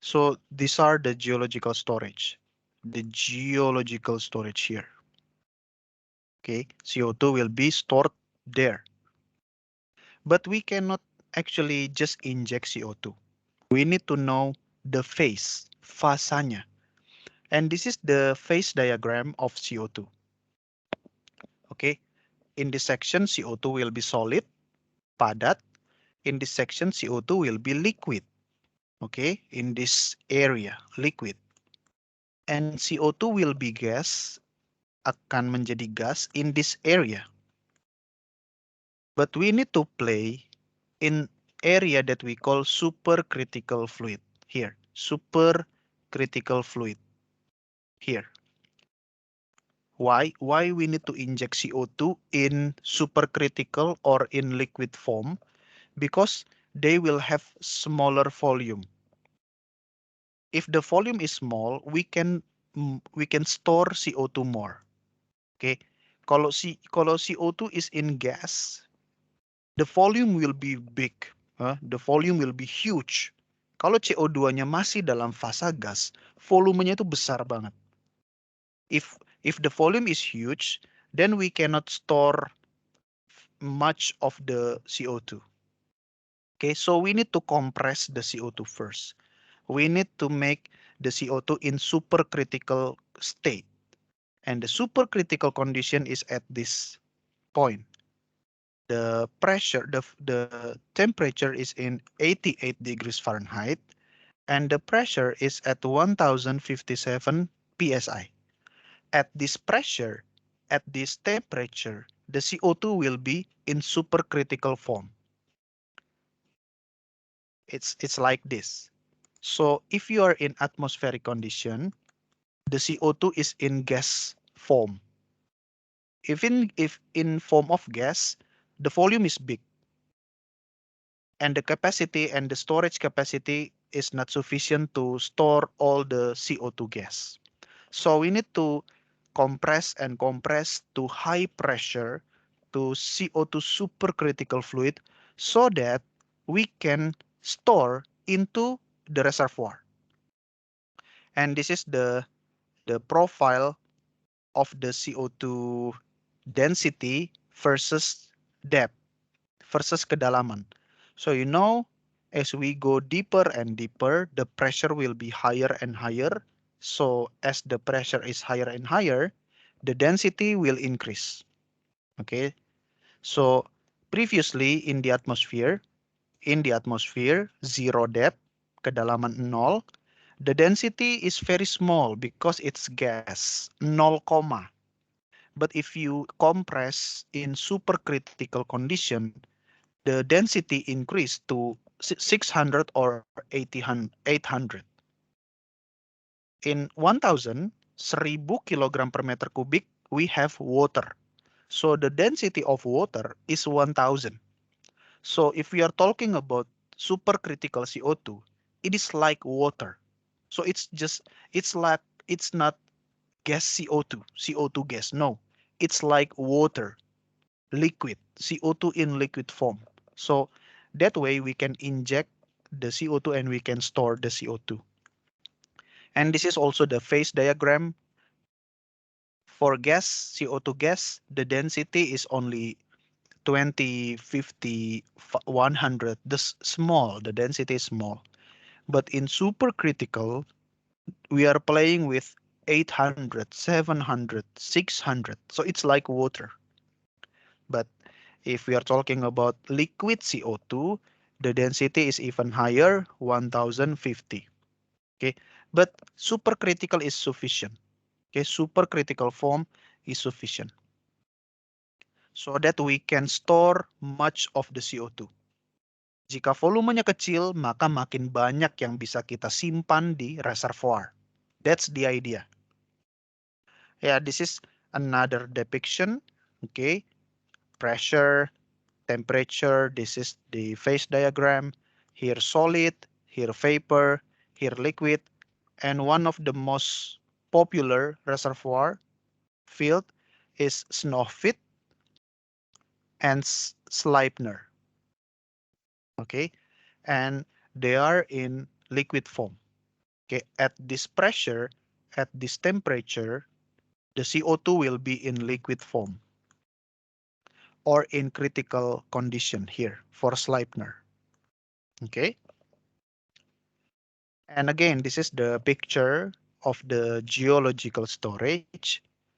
So these are the geological storage. The geological storage here. Okay, CO2 will be stored there. But we cannot actually just inject CO2. We need to know the phase, fasanya. And this is the phase diagram of CO2. Okay, in this section, CO2 will be solid, padat. In this section, CO2 will be liquid. Okay, in this area, liquid. And CO2 will be gas, akan menjadi gas in this area. But we need to play in area that we call supercritical fluid here. Supercritical fluid here. Why we need to inject CO2 in supercritical or in liquid form? Because they will have smaller volume. If the volume is small, we can store CO2 more. Okay. Kalau CO2 is in gas, the volume will be big. The volume will be huge. Kalau CO2-nya masih dalam fasa gas, volumenya itu besar banget. If the volume is huge, then we cannot store much of the CO2. Okay, so we need to compress the CO2 first. We need to make the CO2 in supercritical state. And the supercritical condition is at this point. The pressure, the temperature is in 88 degrees Fahrenheit, and the pressure is at 1057 psi. At this pressure, at this temperature, the CO2 will be in supercritical form. It's like this. So if you are in atmospheric condition, the CO2 is in gas form. If in form of gas, the volume is big, and the capacity and the storage capacity is not sufficient to store all the CO2 gas. So we need to compress to high pressure to CO2 supercritical fluid so that we can store into the reservoir. And this is the profile of the CO2 density versus depth versus kedalaman. So you know, as we go deeper and deeper, the pressure will be higher and higher. So as the pressure is higher and higher, the density will increase. Okay. So previously in the atmosphere, zero depth, kedalaman 0, the density is very small because it's gas, 0, but if you compress in supercritical condition, the density increased to 600 or 800. In 1000, 1000 kilogram per meter cubic, we have water. So the density of water is 1000. So if we are talking about supercritical CO2, it is like water. So it's not gas CO2, CO2 gas. No, it's like water, liquid, CO2 in liquid form. So that way we can inject the CO2 and we can store the CO2. And this is also the phase diagram. For gas, CO2 gas, the density is only 20, 50, 100. The density is small. But in supercritical, we are playing with 800, 700, 600. So it's like water. But if we are talking about liquid CO2, the density is even higher, 1050. Okay, but supercritical is sufficient. Okay, supercritical form is sufficient so that we can store much of the CO2. Jika volumenya kecil, maka makin banyak yang bisa kita simpan di reservoir. That's the idea. Yeah, this is another depiction. Okay, pressure, temperature, this is the phase diagram. Here solid, here vapor, here liquid, and one of the most popular reservoir field is Snøhvit and Sleipner. Okay, and they are in liquid form. Okay, at this pressure, at this temperature, the CO2 will be in liquid form or in critical condition here for Sleipner. Okay. And again, this is the picture of the geological storage.